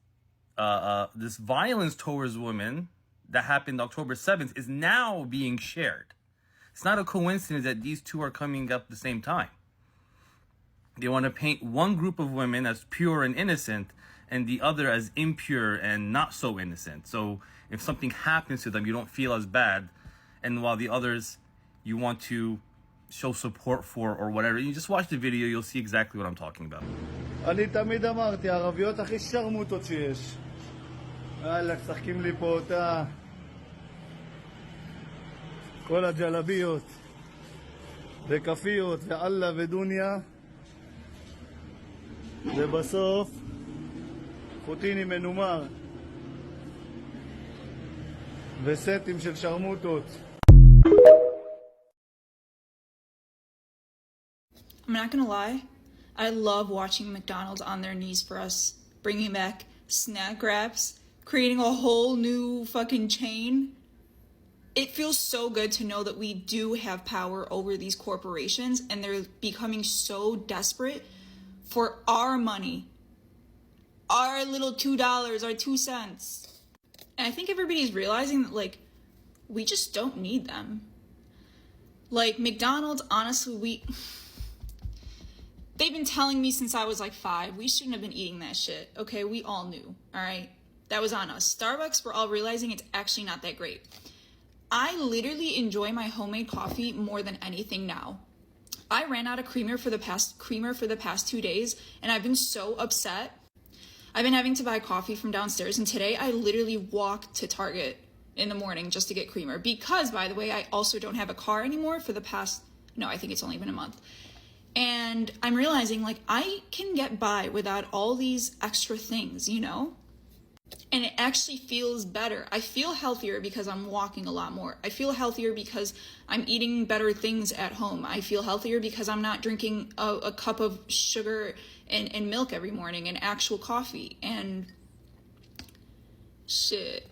violence towards women that happened October 7th is now being shared. It's not a coincidence that these two are coming up at the same time. They want to paint one group of women as pure and innocent and the other as impure and not so innocent. So if something happens to them, you don't feel as bad. And while the others, you want to show support for or whatever. You just watch the video, you'll see exactly what I'm talking about. אני תמיד אמרתי, הערביות הכי שרמוטות שיש. יאללה, שחקים לי פה אותה. כל הג'לביות. וכפיות, ואללה ודוניה. ובסוף, חוטיני מנומר. וסטים של שרמוטות. I'm not gonna lie, I love watching McDonald's on their knees for us, bringing back snack wraps, creating a whole new fucking chain. It feels so good to know that we do have power over these corporations and they're becoming so desperate for our money, our little $2, our 2 cents. And I think everybody's realizing that, like, we just don't need them. Like, McDonald's, honestly, they've been telling me since I was like 5, we shouldn't have been eating that shit. Okay, we all knew, all right? That was on us. Starbucks, we're all realizing it's actually not that great. I literally enjoy my homemade coffee more than anything now. I ran out of creamer for the past 2 days, and I've been so upset. I've been having to buy coffee from downstairs, and today I literally walked to Target in the morning just to get creamer. Because, by the way, I also don't have a car anymore for the past, no, I think it's only been a month. And I'm realizing, like, I can get by without all these extra things, you know? And it actually feels better. I feel healthier because I'm walking a lot more. I feel healthier because I'm eating better things at home. I feel healthier because I'm not drinking a cup of sugar and milk every morning and actual coffee. And shit.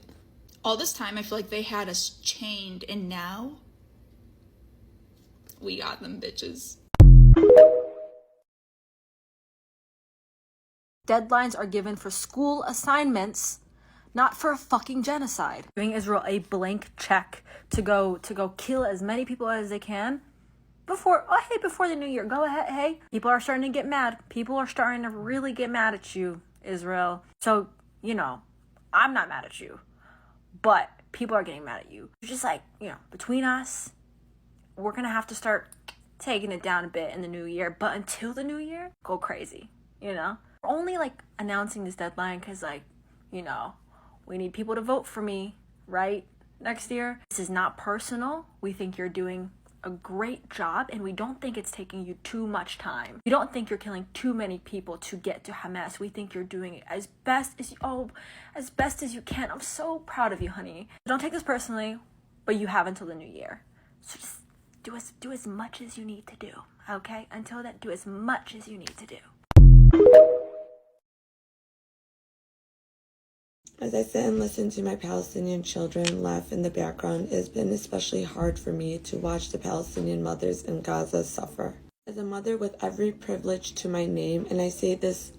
All this time, I feel like they had us chained. And now, we got them bitches. Deadlines are given for school assignments, not for a fucking genocide. Giving Israel a blank check to go kill as many people as they can before the new year. Go ahead, hey. People are starting to get mad. People are starting to really get mad at you, Israel. So, you know, I'm not mad at you, but people are getting mad at you. It's just like, you know, between us, we're gonna have to start taking it down a bit in the new year. But until the new year, go crazy, you know? We're only, like, announcing this deadline because, like, you know, we need people to vote for me, right? Next year. This is not personal. We think you're doing a great job, and we don't think it's taking you too much time. We don't think you're killing too many people to get to Hamas. We think you're doing it as best as you can. I'm so proud of you, honey. Don't take this personally, but you have until the new year. So just do as much as you need to do, okay? Until then, do as much as you need to do. As I sit and listen to my Palestinian children laugh in the background, it has been especially hard for me to watch the Palestinian mothers in Gaza suffer. As a mother with every privilege to my name, and I say this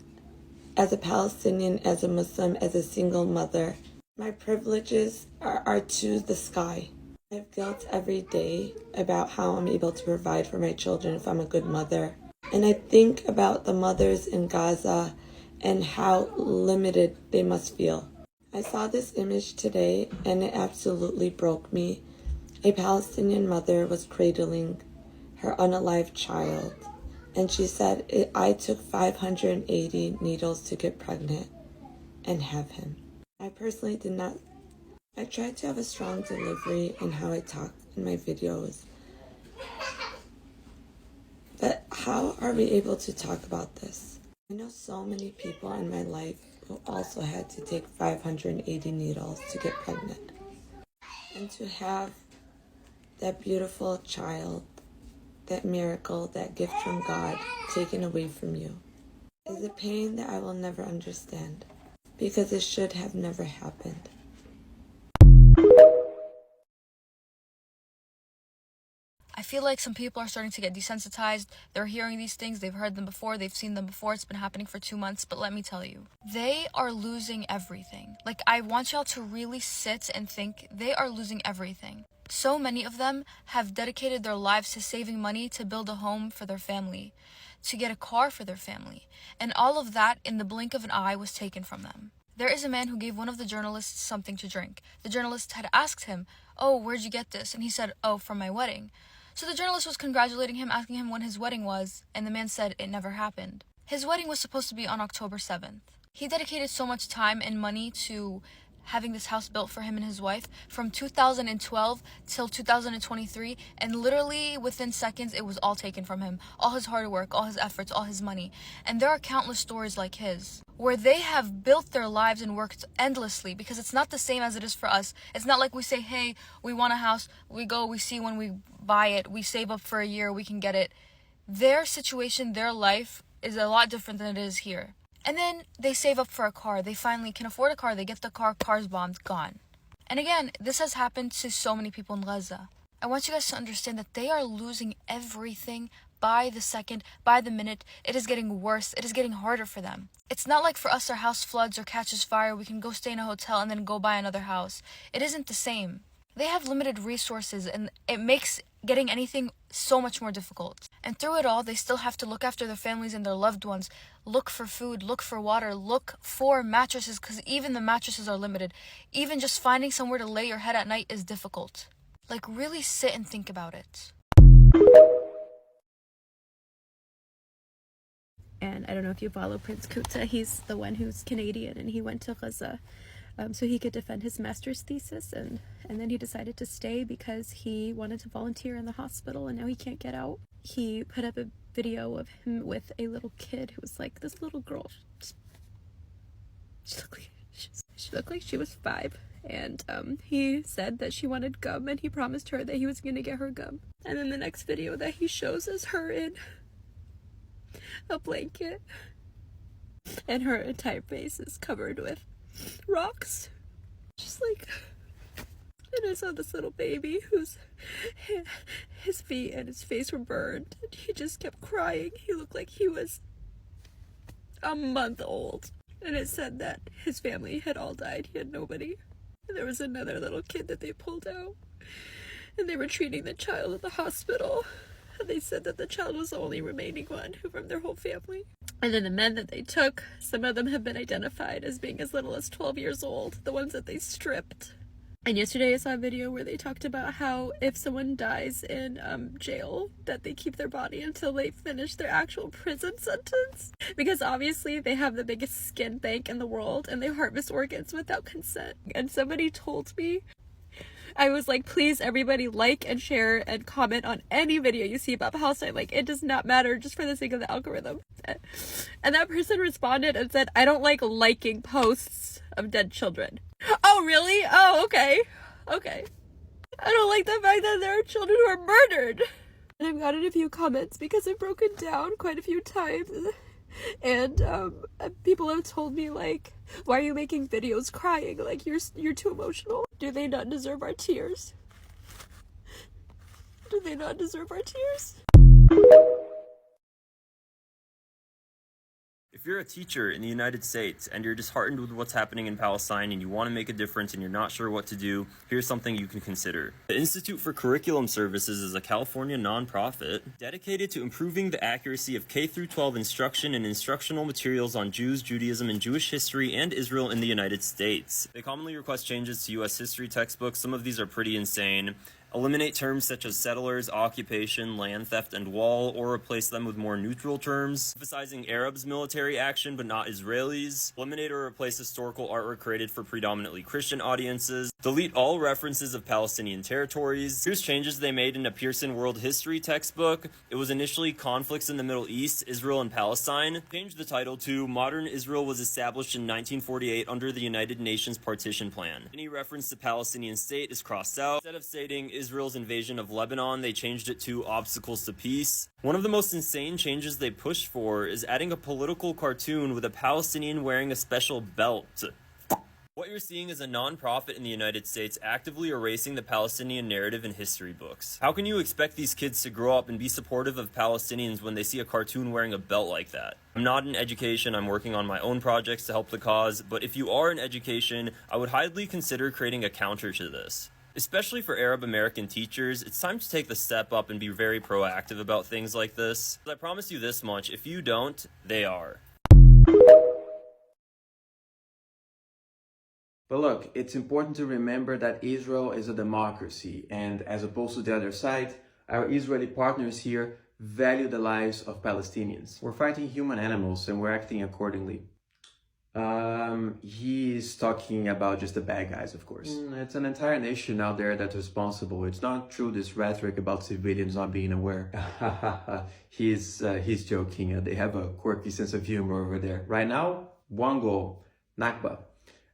as a Palestinian, as a Muslim, as a single mother, my privileges are to the sky. I have guilt every day about how I'm able to provide for my children if I'm a good mother. And I think about the mothers in Gaza and how limited they must feel. I saw this image today and it absolutely broke me. A Palestinian mother was cradling her unalived child, and she said, I took 580 needles to get pregnant and have him. I personally did not I try to have a strong delivery in how I talk in my videos. But how are we able to talk about this? I know so many people in my life who also had to take 580 needles to get pregnant. And to have that beautiful child, that miracle, that gift from God taken away from you is a pain that I will never understand because it should have never happened. I feel like some people are starting to get desensitized. They're hearing these things. They've heard them before. They've seen them before. It's been happening for 2 months. But let me tell you, they are losing everything. Like, I want y'all to really sit and think they are losing everything. So many of them have dedicated their lives to saving money to build a home for their family, to get a car for their family. And all of that in the blink of an eye was taken from them. There is a man who gave one of the journalists something to drink. The journalist had asked him, "Oh, where'd you get this?" And he said, "Oh, from my wedding." So the journalist was congratulating him, asking him when his wedding was, and the man said it never happened. His wedding was supposed to be on October 7th. He dedicated so much time and money to having this house built for him and his wife from 2012 till 2023, and literally within seconds it was all taken from him. All his hard work, all his efforts, all his money. And there are countless stories like his where they have built their lives and worked endlessly, because it's not the same as it is for us. It's not like we say, hey, we want a house, we go, we see when we buy it, we save up for a year, we can get it. Their situation, their life is a lot different than it is here. And then they save up for a car. They finally can afford a car. They get the car, car's bombed, gone. And again, this has happened to so many people in Gaza. I want you guys to understand that they are losing everything by the second, by the minute. It is getting worse. It is getting harder for them. It's not like for us, our house floods or catches fire, we can go stay in a hotel and then go buy another house. It isn't the same. They have limited resources, and it makes getting anything so much more difficult. And through it all, they still have to look after their families and their loved ones, look for food, look for water, look for mattresses, because even the mattresses are limited. Even just finding somewhere to lay your head at night is difficult. Like, really sit and think about it. And I don't know if you follow Prince Kuta. He's the one who's Canadian, and he went to Gaza so he could defend his master's thesis, and then he decided to stay because he wanted to volunteer in the hospital, and now he can't get out. He put up a video of him with a little kid who was like, this little girl, she looked like she was 5, and he said that she wanted gum, and he promised her that he was going to get her gum. And then the next video that he shows is her in a blanket, and her entire face is covered with rocks. Just like, and I saw this little baby whose his feet and his face were burned, and he just kept crying. He looked like he was a month old, and it said that his family had all died. He had nobody, and there was another little kid that they pulled out, and they were treating the child at the hospital. They said that the child was the only remaining one from their whole family. And then the men that they took, some of them have been identified as being as little as 12 years old, the ones that they stripped. And yesterday I saw a video where they talked about how if someone dies in jail, that they keep their body until they finish their actual prison sentence. Because obviously they have the biggest skin bank in the world, and they harvest organs without consent. And somebody told me, I was like, please everybody like and share and comment on any video you see about Palestine. Like, it does not matter, just for the sake of the algorithm. And that person responded and said, I don't like liking posts of dead children. Oh, really? Oh, okay. Okay. I don't like the fact that there are children who are murdered. And I've gotten a few comments because I've broken down quite a few times. And people have told me, like, why are you making videos crying? Like, you're too emotional. Do they not deserve our tears? Do they not deserve our tears? If you're a teacher in the United States and you're disheartened with what's happening in Palestine and you want to make a difference and you're not sure what to do, here's something you can consider. The Institute for Curriculum Services is a California nonprofit dedicated to improving the accuracy of K-12 instruction and instructional materials on Jews, Judaism, and Jewish history and Israel in the United States. They commonly request changes to U.S. history textbooks. Some of these are pretty insane. Eliminate terms such as settlers, occupation, land theft, and wall, or replace them with more neutral terms, emphasizing Arabs' military action but not Israelis. Eliminate or replace historical artwork created for predominantly Christian audiences. Delete all references of Palestinian territories. Here's changes they made in a Pearson World History textbook. It was initially Conflicts in the Middle East, Israel and Palestine. Change the title to Modern Israel was established in 1948 under the United Nations Partition Plan. Any reference to Palestinian state is crossed out. Instead of stating Israel's invasion of Lebanon, they changed it to Obstacles to Peace. One of the most insane changes they pushed for is adding a political cartoon with a Palestinian wearing a special belt. What you're seeing is a non-profit in the United States actively erasing the Palestinian narrative in history books. How can you expect these kids to grow up and be supportive of Palestinians when they see a cartoon wearing a belt like that? I'm not in education, I'm working on my own projects to help the cause, but if you are in education, I would highly consider creating a counter to this. Especially for Arab American teachers, it's time to take the step up and be very proactive about things like this. I promise you this much, if you don't, they are. But look, it's important to remember that Israel is a democracy, and as opposed to the other side, our Israeli partners here value the lives of Palestinians. We're fighting human animals and we're acting accordingly. He's talking about just the bad guys, of course. It's an entire nation out there that's responsible. It's not true, this rhetoric about civilians not being aware. He's joking. They have a quirky sense of humor over there. Right now, one goal, Nakba.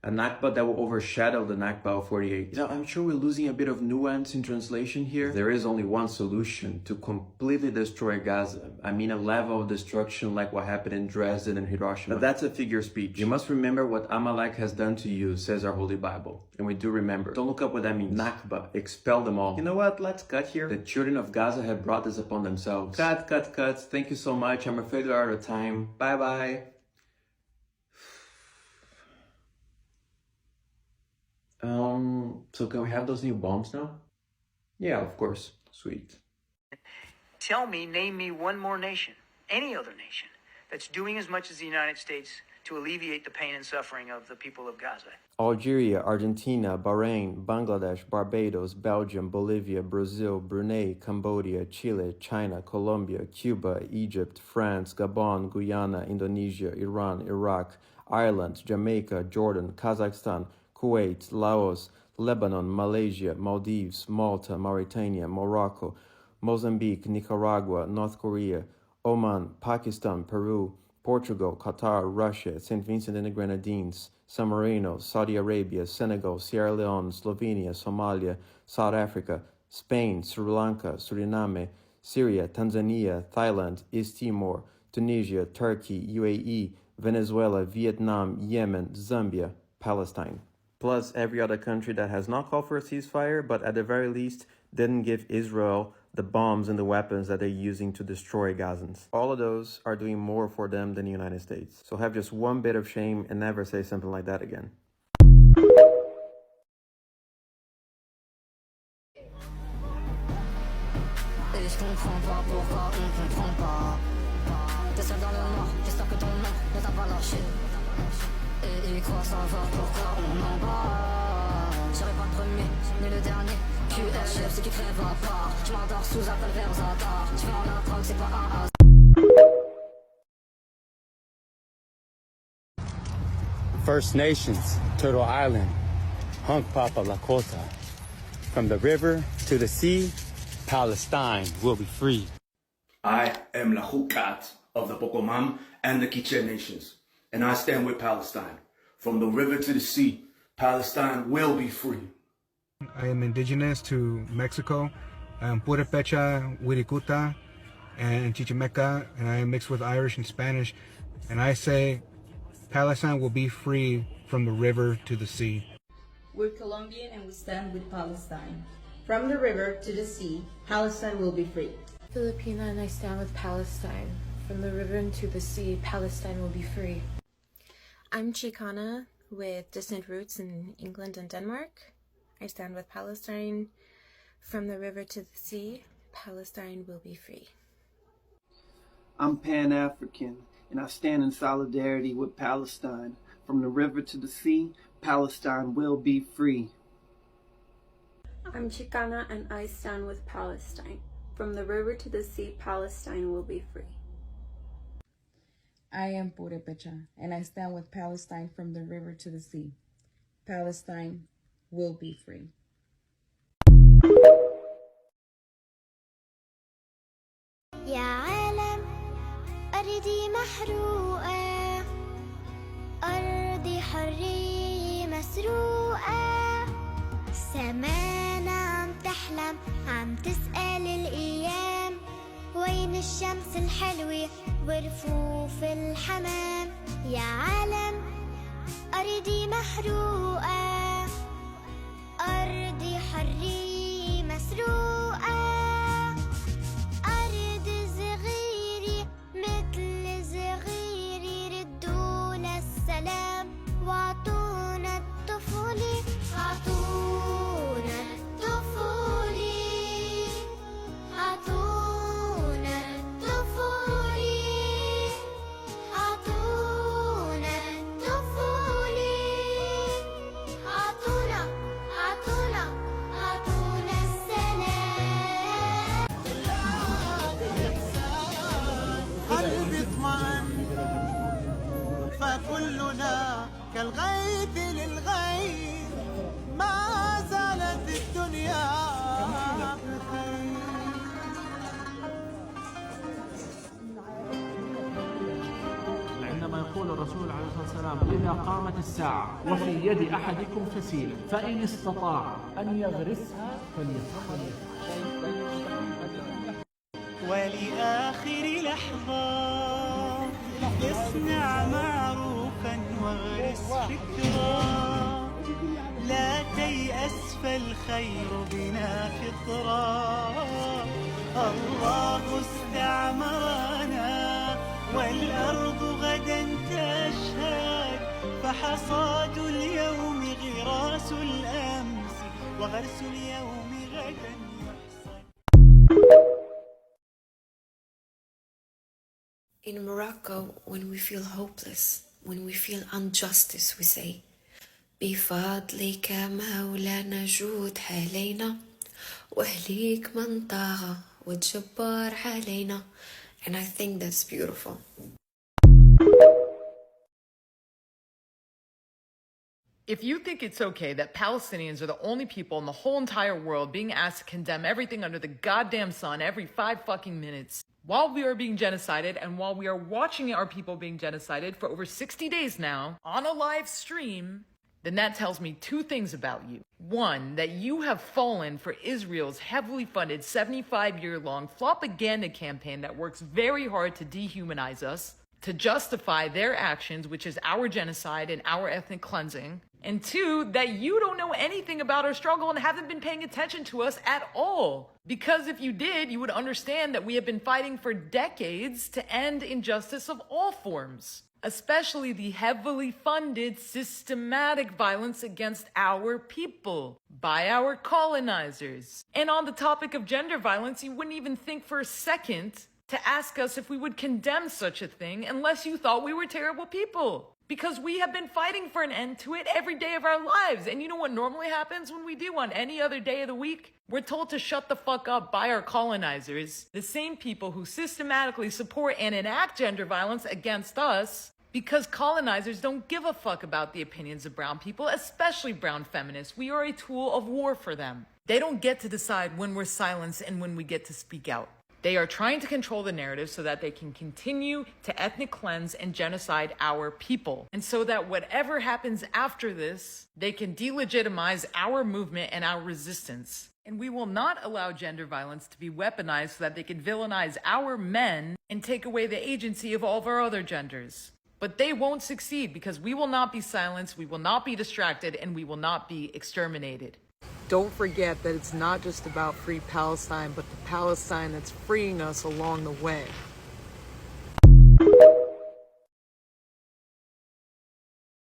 A Nakba that will overshadow the Nakba of 48. Now, I'm sure we're losing a bit of nuance in translation here. There is only one solution: to completely destroy Gaza. I mean, a level of destruction like what happened in Dresden and Hiroshima. But that's a figure of speech. You must remember what Amalek has done to you, says our Holy Bible. And we do remember. Don't look up what that means. Nakba, expel them all. You know what? Let's cut here. The children of Gaza have brought this upon themselves. Cut. Thank you so much. I'm afraid we're out of time. Bye-bye. So can we have those new bombs now? Yeah, of course. Sweet. Tell me, name me one more nation, any other nation, that's doing as much as the United States to alleviate the pain and suffering of the people of Gaza. Algeria, Argentina, Bahrain, Bangladesh, Barbados, Belgium, Bolivia, Brazil, Brunei, Cambodia, Chile, China, Colombia, Cuba, Egypt, France, Gabon, Guyana, Indonesia, Iran, Iraq, Ireland, Jamaica, Jordan, Kazakhstan, Kuwait, Laos, Lebanon, Malaysia, Maldives, Malta, Mauritania, Morocco, Mozambique, Nicaragua, North Korea, Oman, Pakistan, Peru, Portugal, Qatar, Russia, St. Vincent and the Grenadines, San Marino, Saudi Arabia, Senegal, Sierra Leone, Slovenia, Somalia, South Africa, Spain, Sri Lanka, Suriname, Syria, Tanzania, Thailand, East Timor, Tunisia, Turkey, UAE, Venezuela, Vietnam, Yemen, Zambia, Palestine. Plus every other country that has not called for a ceasefire, but at the very least didn't give Israel the bombs and the weapons that they're using to destroy Gazans. All of those are doing more for them than the United States. So have just one bit of shame and never say something like that again. Et ils croient savoir pourquoi on en bat. Serai pas le premier, ni le dernier. QSF, c'est qui crève à part. Je m'endors sous appel vers Zadar. Tu vas en apprendre, c'est pas un hasard. First Nations, Turtle Island, Hunk Papa Lakota. From the river to the sea, Palestine will be free. I am Lahukat of the Pokomam and the Quiche Nations, and I stand with Palestine. From the river to the sea, Palestine will be free. I am indigenous to Mexico. I am Purepecha, Wirikuta, and Chichimeca, and I am mixed with Irish and Spanish. And I say Palestine will be free from the river to the sea. We're Colombian and we stand with Palestine. From the river to the sea, Palestine will be free. Filipina and I stand with Palestine. From the river to the sea, Palestine will be free. I'm Chicana with distant roots in England and Denmark. I stand with Palestine. From the river to the sea, Palestine will be free. I'm Pan-African, and I stand in solidarity with Palestine. From the river to the sea, Palestine will be free. I'm Chicana and I stand with Palestine. From the river to the sea, Palestine will be free. I am Purepecha and I stand with Palestine from the river to the sea. Palestine will be free. يا عالم أرضي محروقة أرضي حرية مسروقة سمانا عم تحلم عم تسأل الأيام وين الشمس الحلوة ورفوف الحمام يا عالم أرضي محروقة أرضي حرية مسروقة أرض صغيرة مثل صغيري ردونا السلام وعطونا الطفولة عطونا الطفولة عطونا الطفولة عطونا الطفولة عطونا السلام قلبي اطمئن فكلنا كالغيث للغيث ما زالت الدنيا بخير عندما يقول الرسول عليه الصلاة والسلام إذا قامت الساعة وفي يد أحدكم فسيلة فإن استطاع أن يغرسها فليفعل ولآخر لحظة اصنع معروفا واغرس فكرا لا تيأس فالخير بنا فطرا الله استعمرنا والأرض غدا تشهد فحصاد اليوم غراس الأمس وغرس اليوم غدا In Morocco, when we feel hopeless, when we feel injustice, we say, بفضلك مولانا جود علينا وأهليك من طاغى وتجبر علينا. And I think that's beautiful. If you think it's okay that Palestinians are the only people in the whole entire world being asked to condemn everything under the goddamn sun every 5 fucking minutes, while we are being genocided and while we are watching our people being genocided for over 60 days now on a live stream, then that tells me 2 things about you. 1, that you have fallen for Israel's heavily funded 75-year-long propaganda campaign that works very hard to dehumanize us, to justify their actions, which is our genocide and our ethnic cleansing. And 2, that you don't know anything about our struggle and haven't been paying attention to us at all. Because if you did, you would understand that we have been fighting for decades to end injustice of all forms, especially the heavily funded, systematic violence against our people by our colonizers. And on the topic of gender violence, you wouldn't even think for a second to ask us if we would condemn such a thing unless you thought we were terrible people. Because we have been fighting for an end to it every day of our lives. And you know what normally happens when we do on any other day of the week? We're told to shut the fuck up by our colonizers, the same people who systematically support and enact gender violence against us, because colonizers don't give a fuck about the opinions of brown people, especially brown feminists. We are a tool of war for them. They don't get to decide when we're silenced and when we get to speak out. They are trying to control the narrative so that they can continue to ethnic cleanse and genocide our people. And so that whatever happens after this, they can delegitimize our movement and our resistance. And we will not allow gender violence to be weaponized so that they can villainize our men and take away the agency of all of our other genders. But they won't succeed because we will not be silenced, we will not be distracted, and we will not be exterminated. Don't forget that it's not just about free Palestine, but the Palestine that's freeing us along the way.